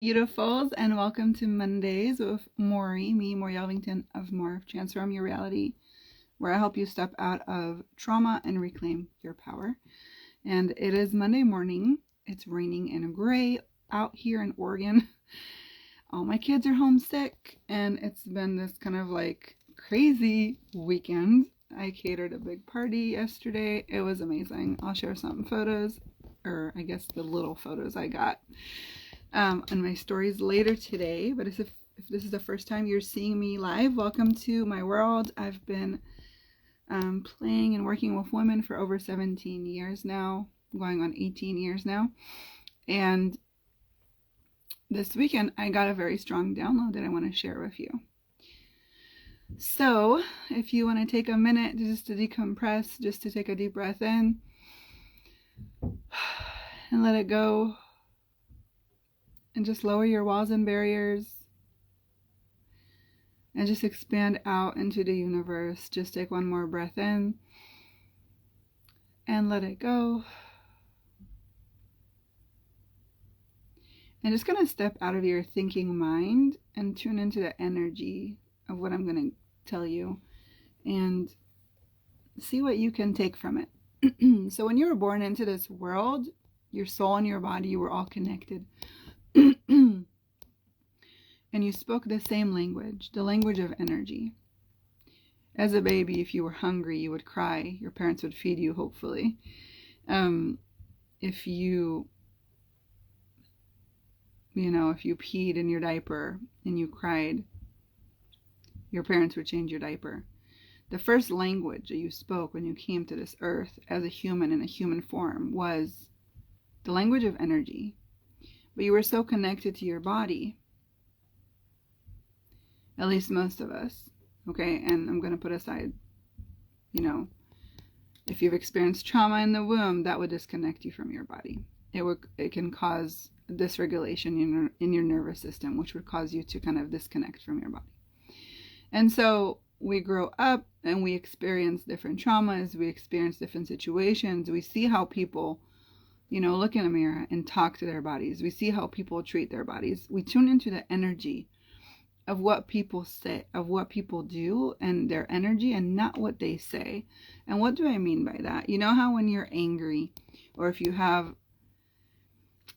Beautifuls, and welcome to Mondays with Maury, Maury Elvington of Morph, Transform Your Reality, where I help you step out of trauma and reclaim your power. And it is Monday morning. It's raining and gray out here in Oregon. All my kids are homesick, and it's been this kind of like crazy weekend. I catered a big party yesterday. It was amazing. I'll share some photos, or I guess the little photos I got in my stories later today. But if this is the first time you're seeing me live, welcome to my world. I've been playing and working with women for over 17 years now, going on 18 years now. And this weekend I got a very strong download that I want to share with you. So if you want to take a minute just to decompress, just to take a deep breath in and let it go, and just lower your walls and barriers and just expand out into the universe. Just take one more breath in and let it go. And just gonna step out of your thinking mind and tune into the energy of what I'm gonna tell you and see what you can take from it. So when you were born into this world, your soul and your body, you were all connected. And you spoke the same language, the language of energy. As a baby, if you were hungry, you would cry. Your parents would feed you, hopefully. If you peed in your diaper and you cried, your parents would change your diaper. The first language that you spoke when you came to this earth as a human in a human form was the language of energy. But you were so connected to your body, at least most of us, okay? And I'm going to put aside, if you've experienced trauma in the womb, that would disconnect you from your body. It can cause dysregulation in your nervous system, which would cause you to kind of disconnect from your body. And so we grow up and we experience different traumas, we experience different situations, we see how people look in a mirror and talk to their bodies. We see how people treat their bodies. We tune into the energy of what people say, of what people do and their energy, and not what they say. And what do I mean by that? You know how when you're angry, or if you have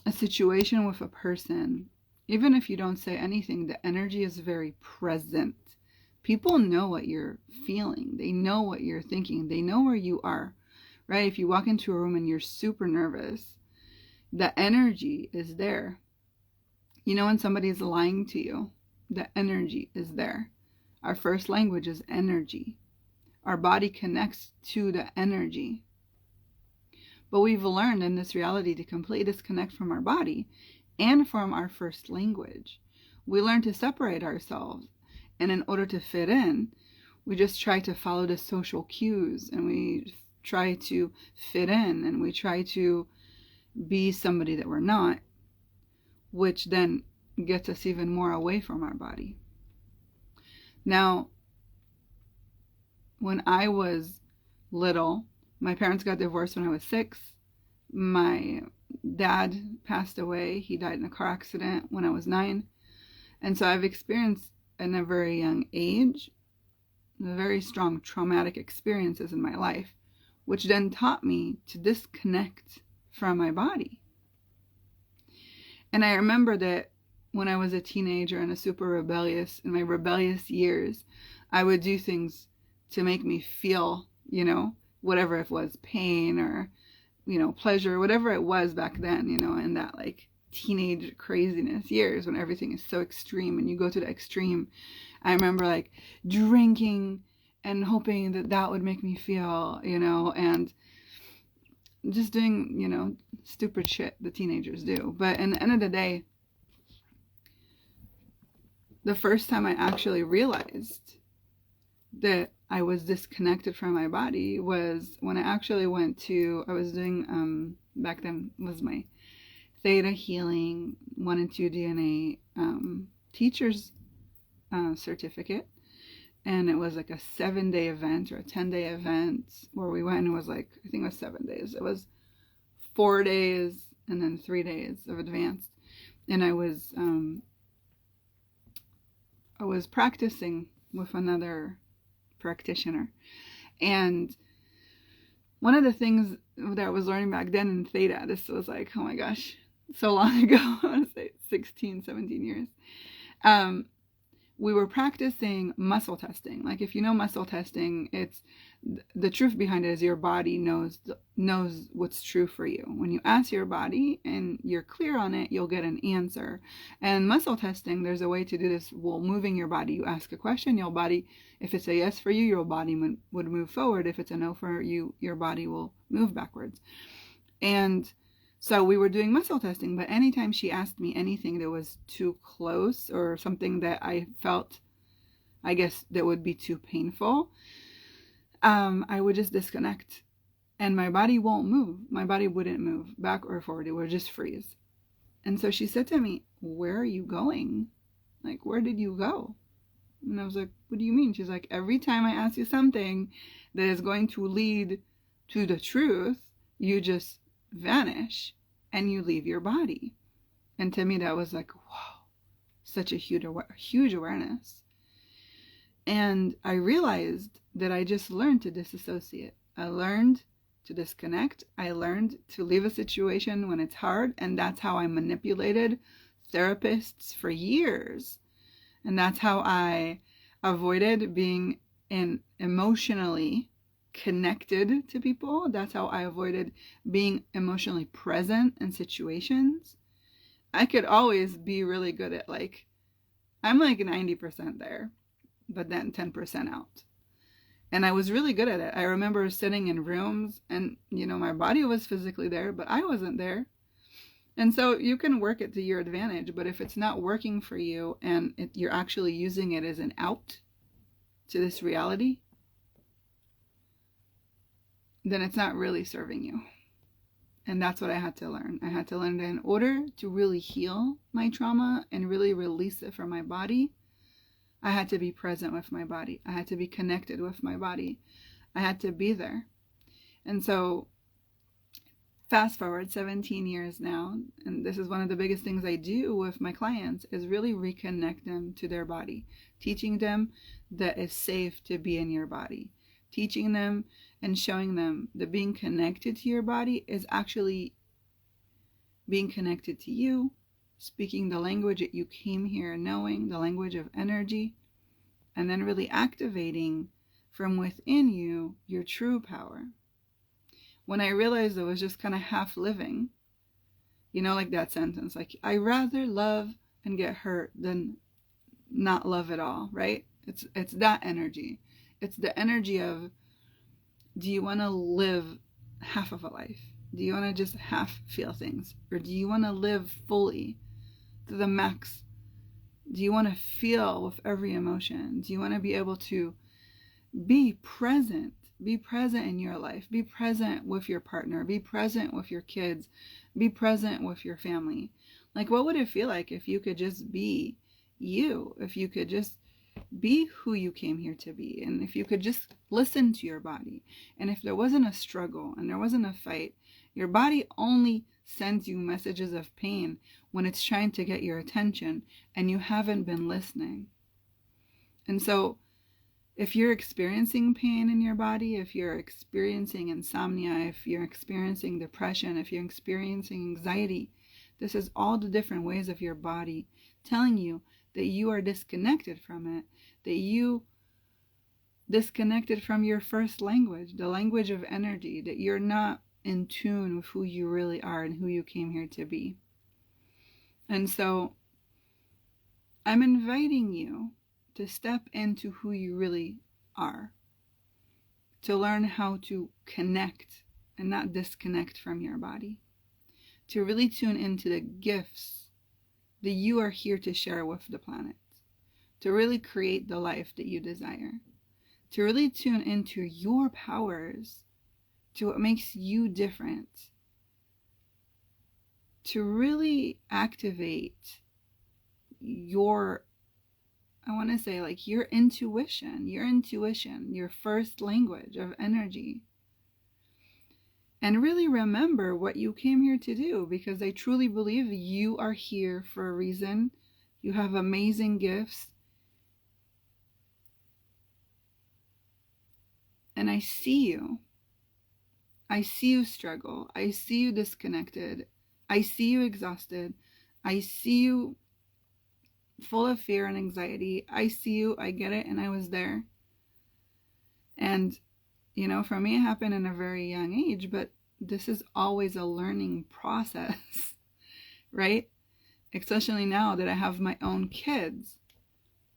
a situation with a person, even if you don't say anything, the energy is very present. People know what you're feeling. They know what you're thinking. They know where you are. Right? If you walk into a room and you're super nervous, the energy is there. When somebody's lying to you, the energy is there. Our first language is energy. Our body connects to the energy. But we've learned in this reality to completely disconnect from our body and from our first language. We learn to separate ourselves. And in order to fit in, we just try to follow the social cues, and we try to fit in, and we try to be somebody that we're not, which then gets us even more away from our body. Now, when I was little, my parents got divorced when I was 6. My dad passed away. He died in a car accident when I was 9. And so I've experienced in a very young age very strong traumatic experiences in my life, which then taught me to disconnect from my body. And I remember that when I was a teenager and in my rebellious years, I would do things to make me feel, whatever it was, pain or, pleasure, whatever it was back then, in that like teenage craziness years when everything is so extreme and you go to the extreme. I remember like drinking and hoping that would make me feel, and just doing, stupid shit that teenagers do. But in the end of the day, the first time I actually realized that I was disconnected from my body was when I was doing, back then was my Theta Healing 1 and 2 DNA teacher's certificate. And it was like a 7-day event or a 10-day event where we went, and it was like, I think it was 7 days. It was 4 days and then 3 days of advanced. and I was practicing with another practitioner, and one of the things that I was learning back then in Theta, this was like, oh my gosh, so long ago, I want to say 16, 17 years. We were practicing muscle testing. Like, if you know muscle testing, it's the truth behind it is your body knows what's true for you. When you ask your body and you're clear on it, you'll get an answer. And muscle testing, there's a way to do this while moving your body. You ask a question, your body, if it's a yes for you, your body would move forward. If it's a no for you, your body will move backwards. And so we were doing muscle testing, but anytime she asked me anything that was too close or something that I felt, I guess, that would be too painful, I would just disconnect, and my body won't move. My body wouldn't move back or forward. It would just freeze. And so she said to me, "Where are you going? Like, where did you go?" And I was like, "What do you mean?" She's like, "Every time I ask you something that is going to lead to the truth, you just vanish and you leave your body." And to me, that was like, wow, such a huge awareness. And I realized that I just learned to disassociate. I learned to disconnect. I learned to leave a situation when it's hard. And that's how I manipulated therapists for years. And that's how I avoided being emotionally connected to people. That's how I avoided being emotionally present in situations. I could always be really good at, like, I'm like 90% there, but then 10% out. And I was really good at it. I remember sitting in rooms and, my body was physically there, but I wasn't there. And so you can work it to your advantage, but if it's not working for you and you're actually using it as an out to this reality, then it's not really serving you. And that's what I had to learn. I had to learn that in order to really heal my trauma and really release it from my body, I had to be present with my body. I had to be connected with my body. I had to be there. And so fast forward 17 years now, and this is one of the biggest things I do with my clients, is really reconnect them to their body, teaching them that it's safe to be in your body, teaching them and showing them that being connected to your body is actually being connected to you, speaking the language that you came here knowing, the language of energy, and then really activating from within you your true power. When I realized I was just kind of half living, like that sentence, like, I rather love and get hurt than not love at all, right? It's that energy. It's the energy of, do you want to live half of a life? Do you want to just half feel things? Or do you want to live fully to the max? Do you want to feel with every emotion? Do you want to be able to be present? Be present in your life. Be present with your partner. Be present with your kids. Be present with your family. Like, what would it feel like if you could just be you? If you could just be who you came here to be, and if you could just listen to your body, and if there wasn't a struggle and there wasn't a fight, your body only sends you messages of pain when it's trying to get your attention and you haven't been listening. And so if you're experiencing pain in your body, if you're experiencing insomnia, if you're experiencing depression, if you're experiencing anxiety, this is all the different ways of your body telling you that you are disconnected from it, that you disconnected from your first language, the language of energy, that you're not in tune with who you really are and who you came here to be. And so I'm inviting you to step into who you really are, to learn how to connect and not disconnect from your body, to really tune into the gifts that you are here to share with the planet, to really create the life that you desire, to really tune into your powers, to what makes you different, to really activate your, I want to say, like, your intuition, your first language of energy. And really remember what you came here to do, because I truly believe you are here for a reason. You have amazing gifts. And I see you. I see you struggle. I see you disconnected. I see you exhausted. I see you full of fear and anxiety. I see you. I get it. And I was there. And, you know, for me, it happened in a very young age, but this is always a learning process, right? Especially now that I have my own kids.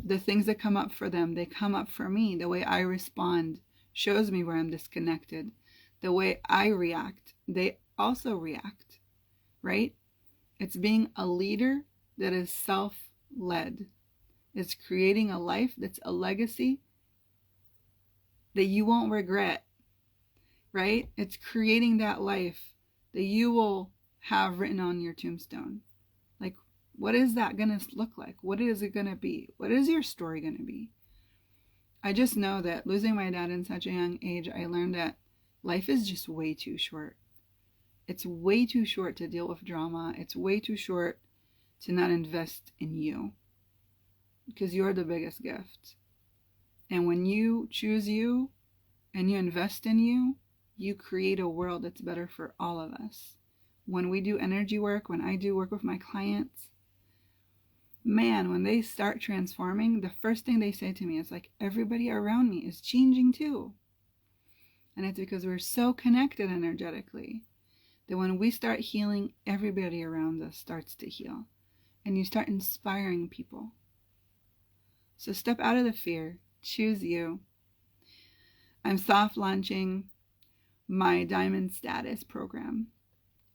The things that come up for them, they come up for me. The way I respond shows me where I'm disconnected. The way I react, they also react, right? It's being a leader that is self-led. It's creating a life that's a legacy that you won't regret, right? It's creating that life that you will have written on your tombstone. Like, what is that going to look like? What is it going to be? What is your story going to be? I just know that losing my dad in such a young age, I learned that life is just way too short. It's way too short to deal with drama. It's way too short to not invest in you, because you're the biggest gift. And when you choose you and you invest in you, you create a world that's better for all of us. When we do energy work, when I do work with my clients, man, when they start transforming, the first thing they say to me is like, everybody around me is changing too. And it's because we're so connected energetically that when we start healing, everybody around us starts to heal. And you start inspiring people. So step out of the fear. Choose you. I'm soft launching my Diamond Status program.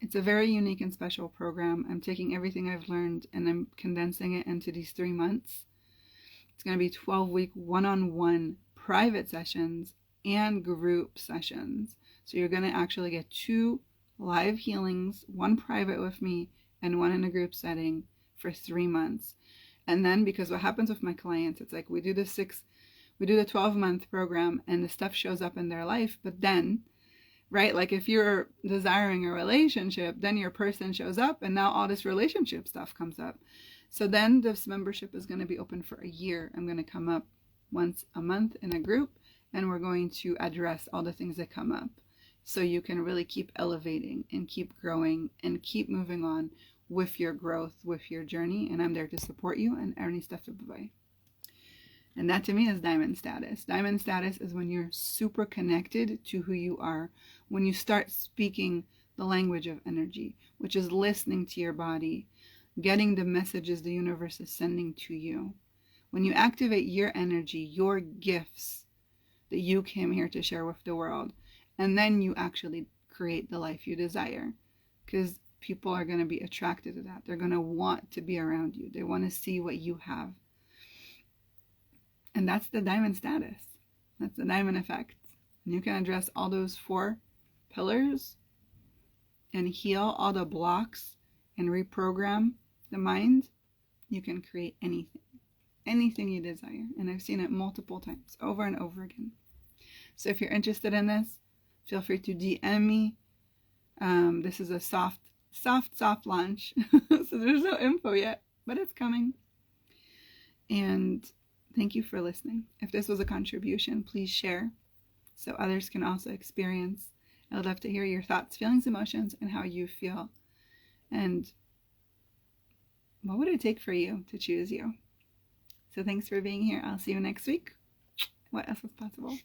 It's a very unique and special program. I'm taking everything I've learned and I'm condensing it into these 3 months. It's going to be 12-week one-on-one private sessions and group sessions. So you're going to actually get 2 live healings, 1 private with me and 1 in a group setting for 3 months. And then, because what happens with my clients, it's like we do the 12-month program and the stuff shows up in their life, but then, right, like if you're desiring a relationship, then your person shows up and now all this relationship stuff comes up. So then this membership is going to be open for a year. I'm going to come up once a month in a group and we're going to address all the things that come up so you can really keep elevating and keep growing and keep moving on with your growth, with your journey. And I'm there to support you and any stuff to provide. And that to me is Diamond Status. Diamond Status is when you're super connected to who you are, when you start speaking the language of energy, which is listening to your body, getting the messages the universe is sending to you. When you activate your energy, your gifts that you came here to share with the world, and then you actually create the life you desire, because people are going to be attracted to that. They're going to want to be around you. They want to see what you have. And that's the Diamond Status. That's the Diamond Effect. And you can address all those 4 pillars and heal all the blocks and reprogram the mind. You can create anything you desire. And I've seen it multiple times, over and over again. So if you're interested in this, feel free to DM me. This is a soft launch. So there's no info yet, but it's coming. And thank you for listening. If this was a contribution, please share so others can also experience. I would love to hear your thoughts, feelings, emotions, and how you feel. And what would it take for you to choose you? So thanks for being here. I'll see you next week. What else is possible?